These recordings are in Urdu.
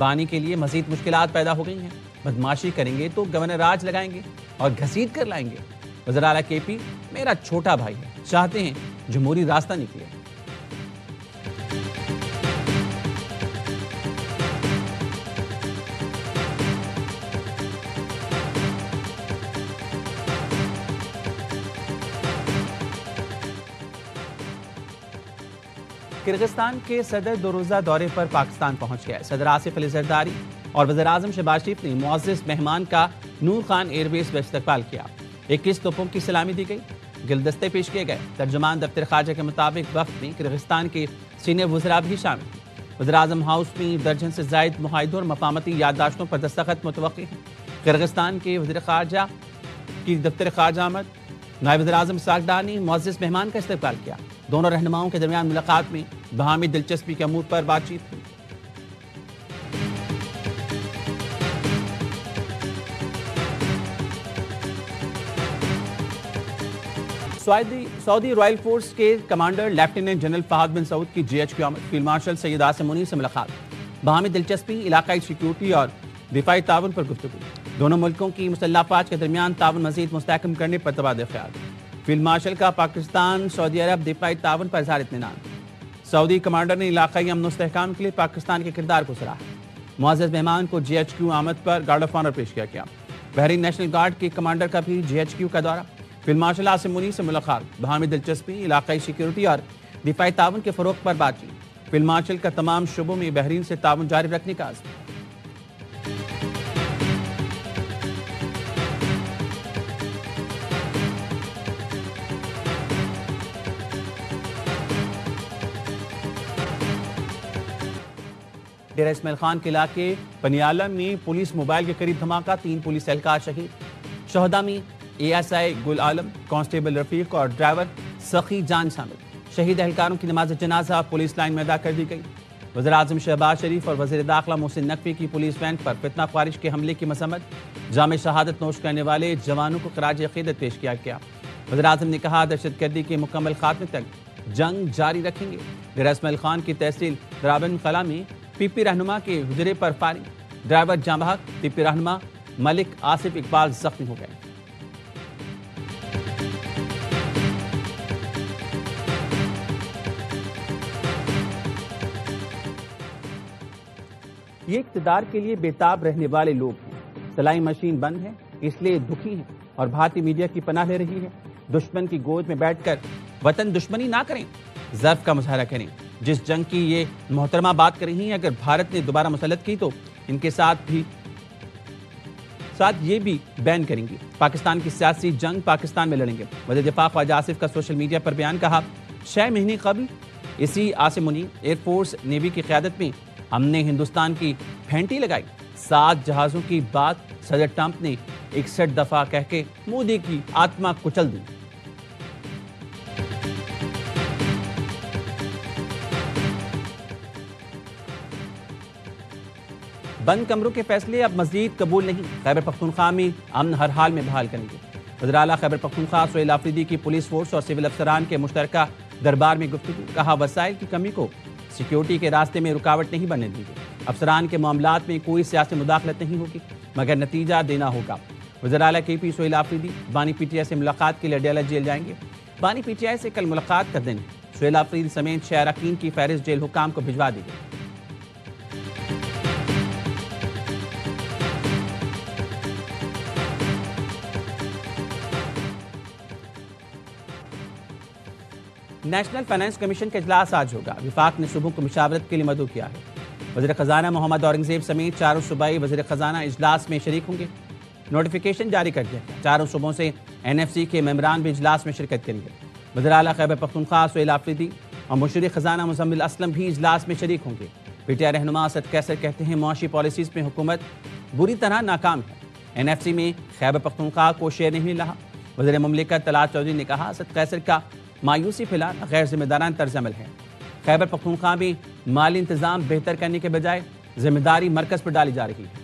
بانی کے لیے مزید مشکلات پیدا ہو گئی ہیں۔ بدماشی کریں گے تو گورنر راج لگائیں گے اور گھسیٹ کر لائیں گے۔ وزیر اعلیٰ کے پی میرا چھوٹا بھائی ہے، چاہتے ہیں جمہوری راستہ نکلے۔ کرغزستان کے صدر دو روزہ دورے پر پاکستان پہنچ گئے۔ صدر آصف علی زرداری اور وزیر اعظم شہباز شریف نے معزز مہمان کا نور خان ایئر بیس پر استقبال کیا۔ 21 توپوں کی سلامی دی گئی، گلدستے پیش کیے گئے۔ ترجمان دفتر خارجہ کے مطابق وفد میں کرغزستان کے سینئر وزراء بھی شامل ہیں۔ وزیر اعظم ہاؤس میں درجن سے زائد معاہدوں اور مفاہمتی یادداشتوں پر دستخط متوقع ہیں۔ کرغزستان کے وزیر خارجہ کی دفتر خارجہ آمد، نائب وزیر اعظم اسحاق ڈار نے معزز مہمان کا استقبال کیا۔ دونوں رہنماؤں کے درمیان ملاقات میں باہمی دلچسپی کے امور پر بات چیت ہوئی۔ سعودی رائل فورس کے کمانڈر لیفٹیننٹ جنرل فہد بن سعود کی جی ایچ کیو آمد، فیلڈ مارشل سید عاصم منیر سے ملاقات، باہمی دلچسپی، علاقائی سیکیورٹی اور دفاعی تعاون پر گفتگو۔ دونوں ملکوں کی مسلح افواج کے درمیان تعاون مزید مستحکم کرنے پر تبادلہ خیال۔ فیلڈ مارشل کا پاکستان سعودی عرب دفاعی تعاون پر اظہار اطمینان۔ سعودی کمانڈر نے علاقائی امن و استحکام کے لیے پاکستان کے کردار کو سراہا۔ معزز مہمان کو جی ایچ کیو آمد پر گارڈ آف آنر پیش کیا گیا۔ بحرین نیشنل گارڈ کے کمانڈر کا بھی جی ایچ کیو کا دورہ، فیلڈ مارشل عاصم منیر سے ملاقات، باہمی دلچسپی، علاقائی سیکیورٹی اور دفاعی تعاون کے فروغ پر بات چیت۔ فیلڈ مارشل کا تمام شعبوں میں بحرین سے تعاون جاری رکھنے کا عزم۔ ڈیرہ اسماعیل خان کے علاقے پنیالہ میں پولیس موبائل کے قریب دھماکہ، 3 پولیس اہلکار شہید۔ شہداء میں A S I Gul Alam, constable رفیق اور ڈرائیور سخی جان شامل۔ شہید اہلکاروں کی نماز جنازہ پولیس لائن میں ادا کر دی گئی۔ وزیر اعظم شہباز شریف اور وزیر داخلہ محسن نقوی کی پولیس وین پر فتنہ خارج کے حملے کی مذمت، جام شہادت نوش کرنے والے جوانوں کو خراج عقیدت پیش کیا گیا۔ وزیر اعظم نے کہا دہشت گردی کے مکمل خاتمے تک جنگ جاری رکھیں گے۔ ڈیرہ اسماعیل خان کی تحصیل درابن قلعہ میں پی پی رہنما کے حجرے پر فائرنگ، ڈرائیور جاں بحق، پی پی رہنما ملک آصف اقبال زخمی ہو گئے۔ یہ اقتدار کے لیے بےتاب رہنے والے لوگ ہیں۔ سلائی مشین بند ہے، اس لیے دکھی ہیں اور بھارتی میڈیا کی پناہ لے رہی ہے۔ دشمن کی گود میں بیٹھ کر وطن دشمنی نہ کریں، ضعف کا مظاہرہ کریں۔ جس جنگ کی یہ محترمہ بات کر رہی ہیں، اگر بھارت نے دوبارہ مسلط کی تو ان کے ساتھ یہ بھی بین کریں گی۔ پاکستان کی سیاسی جنگ پاکستان میں لڑیں گے۔ وزیر دفاع خواجہ آصف کا سوشل میڈیا پر بیان، کہا 6 مہینے قبل اسی Asim Munir air force navy کی قیادت میں ہم نے ہندوستان کی پھینٹی لگائی۔ 7 جہازوں کی بات صدر ٹرمپ نے 61 دفعہ کہہ کے مودی کی آتما کچل دی۔ بند کمروں کے فیصلے اب مزید قبول نہیں، خیبر پختونخوا میں امن ہر حال میں بحال کریں گے۔ وزیر اعلیٰ خیبر پختونخوا سہیل آفریدی کی پولیس فورس اور سول افسران کے مشترکہ دربار میں گفتگو، کہا وسائل کی کمی کو سیکیورٹی کے راستے میں رکاوٹ نہیں بننے دیں گے۔ افسران کے معاملات میں کوئی سیاسی مداخلت نہیں ہوگی مگر نتیجہ دینا ہوگا۔ وزیر اعلیٰ کے پی سہیل آفریدی بانی پی ٹی آئی سے ملاقات کے لیے ڈیلہ جیل جائیں گے۔ بانی پی ٹی آئی سے کل ملاقات کا دن ہے۔ سہیل آفریدی سمیت 6 اراکین کی فہرست جیل حکام کو بھجوا دی گئی۔ نیشنل فائنانس کمیشن کا اجلاس آج ہوگا۔ وفاق نے صوبوں کو مشاورت کے لیے مدعو کیا ہے۔ وزیر خزانہ محمد اورنگزیب سمیت 4 صوبائی وزیر خزانہ اجلاس میں شریک ہوں گے۔ نوٹیفیکیشن جاری کر دیا گیا، 4 صوبوں سے این ایف سی کے ممبران بھی اجلاس میں شرکت کریں گے۔ وزیر اعلیٰ خیبر پختونخوا سہیل آفریدی اور مشیر خزانہ مزمل اسلم بھی اجلاس میں شریک ہوں گے۔ پی ٹی آئی رہنما اسد قیصر کہتے ہیں معاشی پالیسیز میں حکومت بری طرح ناکام ہے، این ایف سی میں خیبر پختونخوا کو شیئر نہیں رہا۔ وزیر مملکت طلعت چودھری نے کہا اسد قیصر کا مایوسی پھیلانا غیر ذمہ دارانہ طرز عمل ہے۔ خیبر پختونخوا میں مالی انتظام بہتر کرنے کے بجائے ذمہ داری مرکز پر ڈالی جا رہی ہے۔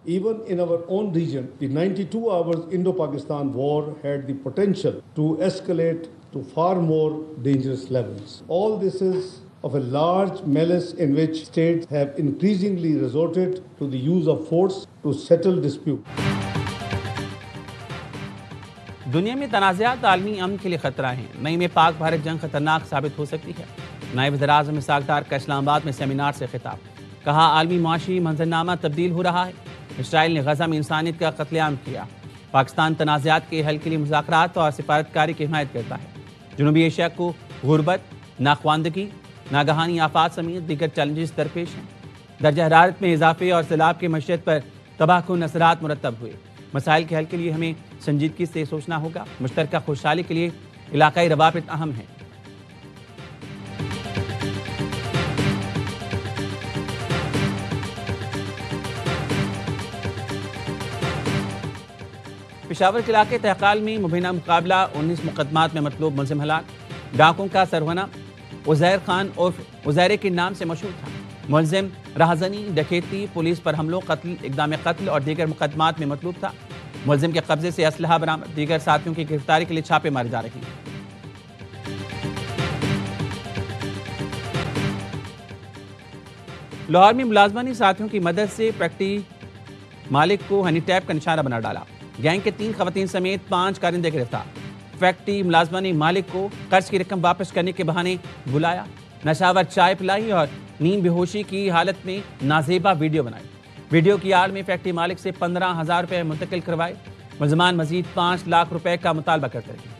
Even in our own region, the 92 hours Indo-Pakistan war had the potential to escalate to far more dangerous levels. All this is of a large malice in which states have increasingly resorted to the use of force to settle dispute. دنیا میں تنازعات عالمی امن کے لیے خطرہ ہیں. نئی میں پاک بھارت جنگ خطرناک ثابت ہو سکتی ہے. نائب وزیر اعظم اسحاق ڈار کا اسلام آباد میں سیمینار سے خطاب. کہا عالمی معاشی منظرنامہ تبدیل ہو رہا ہے. اسرائیل نے غزہ میں انسانیت کا قتل عام کیا. پاکستان تنازعات کے حل کے لیے مذاکرات اور سفارتکاری کی حمایت کرتا ہے. جنوبی ایشیا کو غربت، ناخواندگی، ناگہانی آفات سمیت دیگر چیلنجز درپیش ہیں. درجہ حرارت میں اضافے اور سیلاب کی معیشت پر تباہ کن اثرات مرتب ہوئے. مسائل کے حل کے لیے ہمیں سنجیدگی سے سوچنا ہوگا. مشترکہ خوشحالی کے لیے علاقائی روابط اہم ہیں. پشاور کے علاقے تہقال میں مبینہ مقابلہ 19 مقدمات میں مطلوب ملزم ہلاک. ڈاکوں کا سرغنہ عزیر خان عرف عزیرے کے نام سے مشہور تھا. ملزم راہزنی، ڈکیتی، پولیس پر حملوں، قتل، اقدام قتل اور دیگر مقدمات میں مطلوب تھا. ملزم کے قبضے سے اسلحہ برآمد. دیگر ساتھیوں کی گرفتاری کے لیے چھاپے مارے جا رہے ہیں. لاہور میں ملازمانی ساتھیوں کی مدد سے فیکٹری مالک کو ہنی ٹیپ کا نشانہ بنا ڈالا. گینگ کے 3 خواتین سمیت 5 کارندے گرفتار. فیکٹری ملازمانی مالک کو قرض کی رقم واپس کرنے کے بہانے بلایا. نشاور چائے پلائی اور نیند بے ہوشی کی حالت میں نازیبا ویڈیو بنائی. ویڈیو کی آڑ میں فیکٹری مالک سے 15,000 روپے منتقل کروائے. ملزمان مزید 5 لاکھ روپے کا مطالبہ کرتے رہے.